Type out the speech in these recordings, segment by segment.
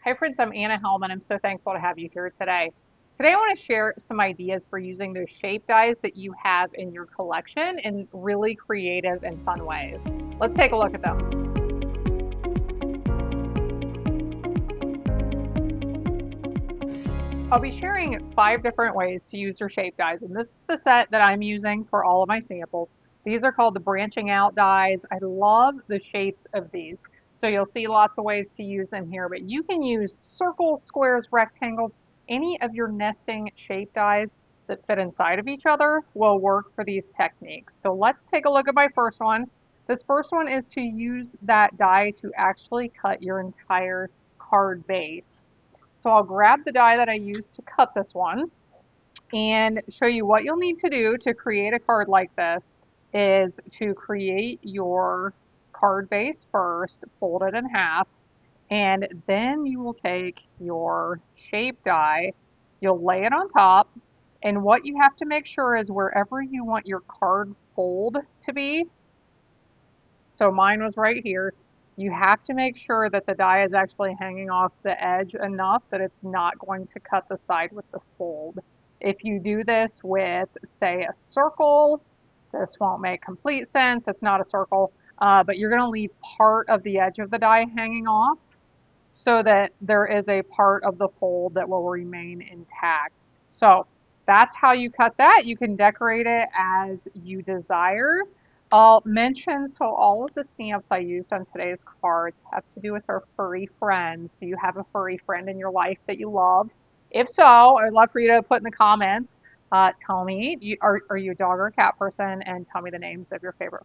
Hi friends, I'm Anna Helman. I'm so thankful to have you here today. Today I want to share some ideas for using those shape dies that you have in your collection in really creative and fun ways. Let's take a look at them. I'll be sharing 5 different ways to use your shape dies, and this is the set that I'm using for all of my samples. These are called the branching out dies. I love the shapes of these. So you'll see lots of ways to use them here, but you can use circles, squares, rectangles, any of your nesting shape dies that fit inside of each other will work for these techniques. So let's take a look at my first one. This first one is to use that die to actually cut your entire card base. So I'll grab the die that I used to cut this one and show you what you'll need to do to create a card like this is to create your card base first, fold it in half, and then you will take your shape die, you'll lay it on top, and what you have to make sure is wherever you want your card fold to be, so mine was right here. You have to make sure that the die is actually hanging off the edge enough that it's not going to cut the side with the fold. If you do this with, say, a circle, this won't make complete sense. It's not a circle, but you're going to leave part of the edge of the die hanging off so that there is a part of the fold that will remain intact. So that's how you cut that. You can decorate it as you desire. I'll mention, so all of the stamps I used on today's cards have to do with our furry friends. Do you have a furry friend in your life that you love? If so, I'd love for you to put in the comments. Tell me, are you a dog or a cat person? And tell me the names of your favorite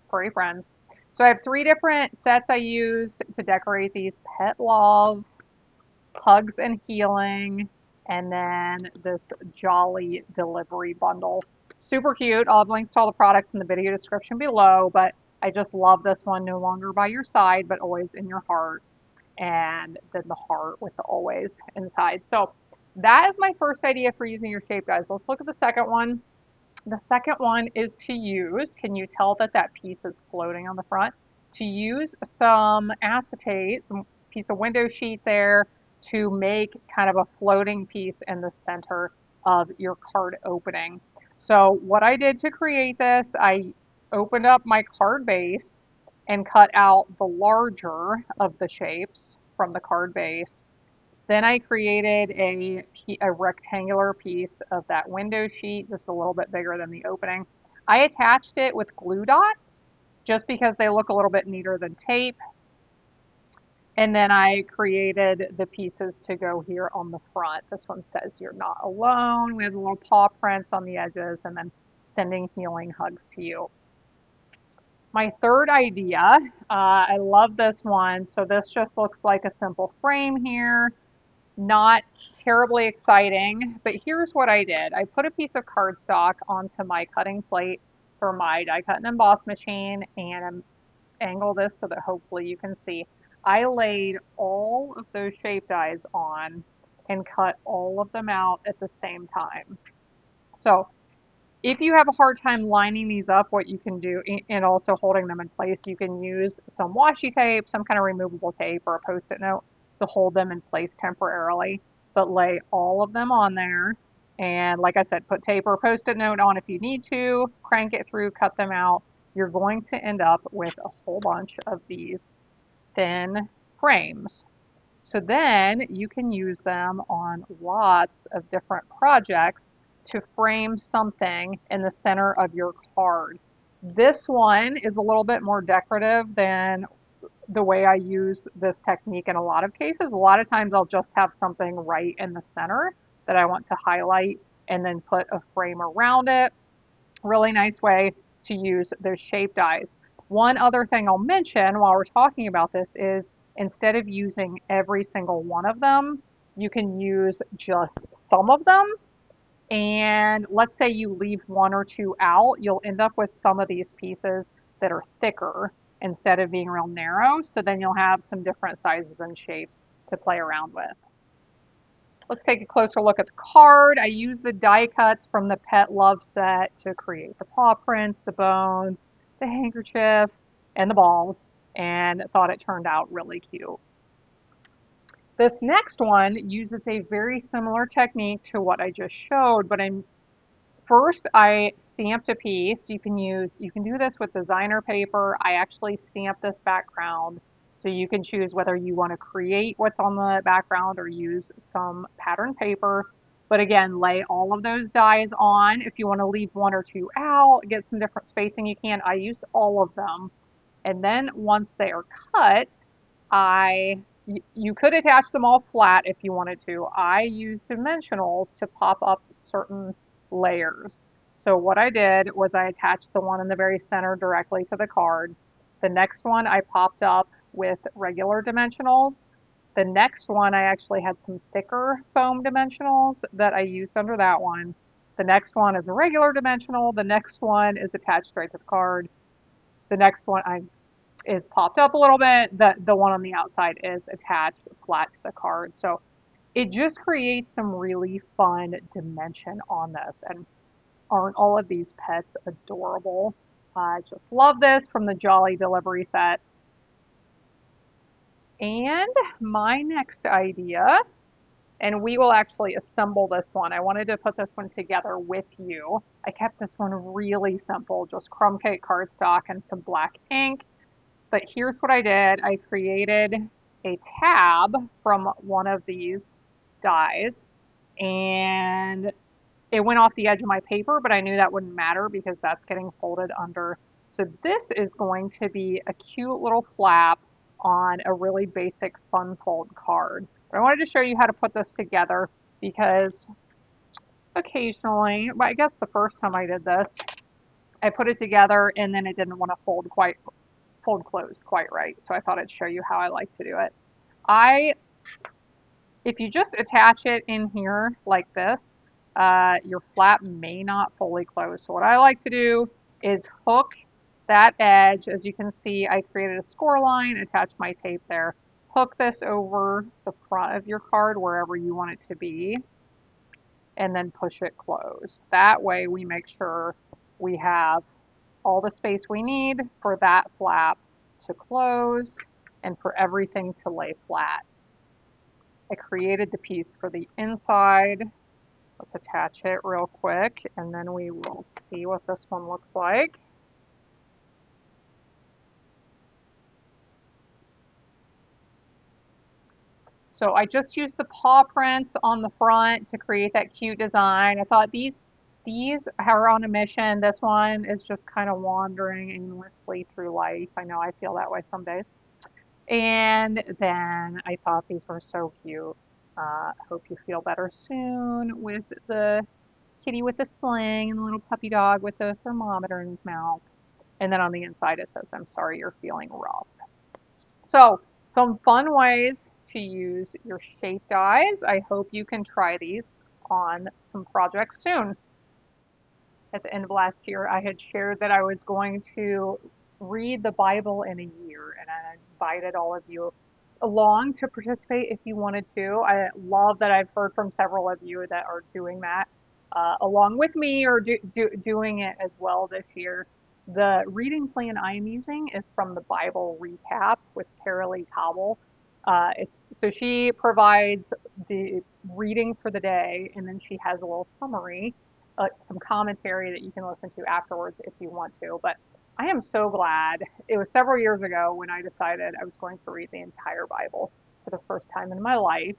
furry friends. So I have 3 different sets I used to decorate these: Pet Love, Hugs and Healing, and then this Jolly Delivery Bundle. Super cute. I'll have links to all the products in the video description below, but I just love this one. No longer by your side, but always in your heart. And then the heart with the always inside. So that is my first idea for using your shape dies. Let's look at the second one. The second one is to use, can you tell that that piece is floating on the front? To use some acetate, some piece of window sheet there to make kind of a floating piece in the center of your card opening. So what I did to create this, I opened up my card base and cut out the larger of the shapes from the card base. Then I created a rectangular piece of that window sheet, just a little bit bigger than the opening. I attached it with glue dots just because they look a little bit neater than tape. And then I created the pieces to go here on the front. This one says you're not alone. We have the little paw prints on the edges and then sending healing hugs to you. My third idea, I love this one. So this just looks like a simple frame here. Not terribly exciting, but here's what I did. I put a piece of cardstock onto my cutting plate for my die cut and emboss machine and angle this so that hopefully you can see. I laid all of those shape dies on and cut all of them out at the same time. So if you have a hard time lining these up, what you can do, and also holding them in place, you can use some washi tape, some kind of removable tape, or a Post-it note to hold them in place temporarily, but lay all of them on there. And like I said, put tape or a Post-it note on if you need to, crank it through, cut them out. You're going to end up with a whole bunch of these thin frames. So then you can use them on lots of different projects to frame something in the center of your card. This one is a little bit more decorative than the way I use this technique in a lot of cases. A lot of times I'll just have something right in the center that I want to highlight and then put a frame around it. Really nice way to use those shape dies. One other thing I'll mention while we're talking about this is instead of using every single one of them, you can use just some of them. And let's say you leave 1 or 2 out, you'll end up with some of these pieces that are thicker instead of being real narrow. So then you'll have some different sizes and shapes to play around with. Let's take a closer look at the card. I used the die cuts from the Pet Love set to create the paw prints, the bones, the handkerchief, and the ball, and thought it turned out really cute. This next one uses a very similar technique to what I just showed, but first I stamped a piece. You can do this with designer paper. I actually stamped this background, so you can choose whether you want to create what's on the background or use some pattern paper. But again, lay all of those dies on. If you want to leave one or two out, get some different spacing, you can. I used all of them. And then once they are cut, you could attach them all flat if you wanted to. I use dimensionals to pop up certain layers. So what I did was I attached the one in the very center directly to the card. The next one I popped up with regular dimensionals. The next one I actually had some thicker foam dimensionals that I used under that one. The next one is a regular dimensional. The next one is attached straight to the card. The next one is popped up a little bit. The one on the outside is attached flat to the card. So it just creates some really fun dimension on this. And aren't all of these pets adorable? I just love this from the Jolly Delivery set. And my next idea, and we will actually assemble this one. I wanted to put this one together with you. I kept this one really simple, just crumb cake cardstock and some black ink. But here's what I did. I created a tab from one of these dies, and it went off the edge of my paper, but I knew that wouldn't matter because that's getting folded under. So this is going to be a cute little flap on a really basic fun fold card. But I wanted to show you how to put this together because occasionally, but I guess the first time I did this, I put it together and then it didn't want to fold closed quite right. So I thought I'd show you how I like to do it. If you just attach it in here like this, your flap may not fully close. So what I like to do is hook that edge. As you can see, I created a score line, attached my tape there. Hook this over the front of your card wherever you want it to be, and then push it closed. That way we make sure we have all the space we need for that flap to close and for everything to lay flat. I created the piece for the inside. Let's attach it real quick and then we will see what this one looks like. So I just used the paw prints on the front to create that cute design. I thought these are on a mission. This one is just kind of wandering aimlessly through life. I know I feel that way some days. And then I thought these were so cute. Hope you feel better soon with the kitty with the sling and the little puppy dog with the thermometer in his mouth. And then on the inside it says, I'm sorry you're feeling rough. So some fun ways to use your shape dies. I hope you can try these on some projects soon. At the end of last year, I had shared that I was going to read the Bible in a year, and I invited all of you along to participate if you wanted to. I love that I've heard from several of you that are doing that along with me or doing it as well this year. The reading plan I am using is from the Bible Recap with Carolee Cobble. So she provides the reading for the day, and then she has a little summary, some commentary that you can listen to afterwards if you want to. But I am so glad. It was several years ago when I decided I was going to read the entire Bible for the first time in my life.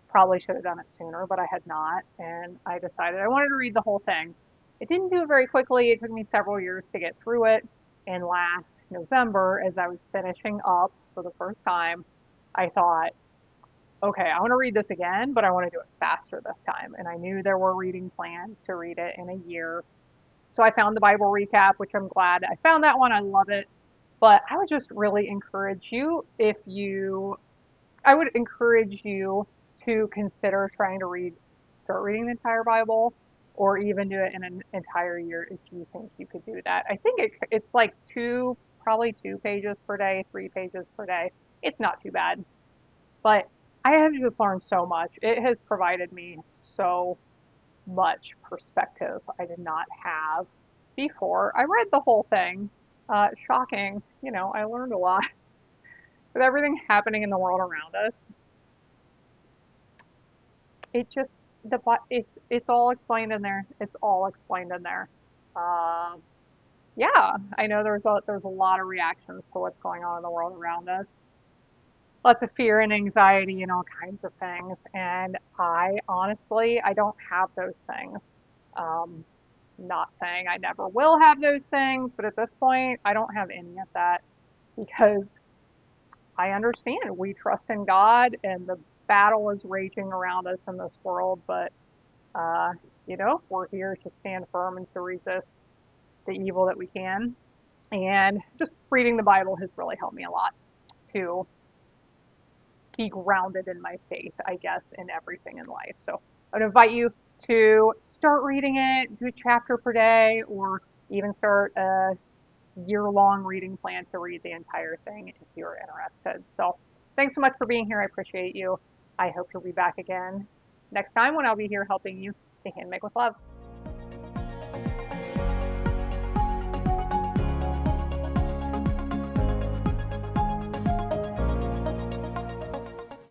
Probably should have done it sooner, but I had not, and I decided I wanted to read the whole thing. It didn't do it very quickly. It took me several years to get through it, and last November, as I was finishing up for the first time, I thought, okay, I want to read this again, but I want to do it faster this time. And I knew there were reading plans to read it in a year. So I found the Bible Recap, which I'm glad I found that one. I love it. But I would just really encourage you I would encourage you to consider trying to start reading the entire Bible, or even do it in an entire year if you think you could do that. I think it's like probably 2 pages per day, 3 pages per day. It's not too bad. But I have just learned so much. It has provided me so much perspective I did not have before I read the whole thing. Shocking, I learned a lot with everything happening in the world around us. it just it's all explained in there. It's all explained in there. Um, yeah, I know there's a lot of reactions to what's going on in the world around us. Lots of fear and anxiety and all kinds of things. And I honestly, I don't have those things. Um, Not saying I never will have those things, but at this point, I don't have any of that because I understand we trust in God and the battle is raging around us in this world, but uh, we're here to stand firm and to resist the evil that we can. And just reading the Bible has really helped me a lot to be grounded in my faith, I guess, in everything in life. So I would invite you to start reading it, do a chapter per day, or even start a year-long reading plan to read the entire thing if you're interested. So thanks so much for being here. I appreciate you. I hope you'll be back again next time when I'll be here helping you to hand make with love.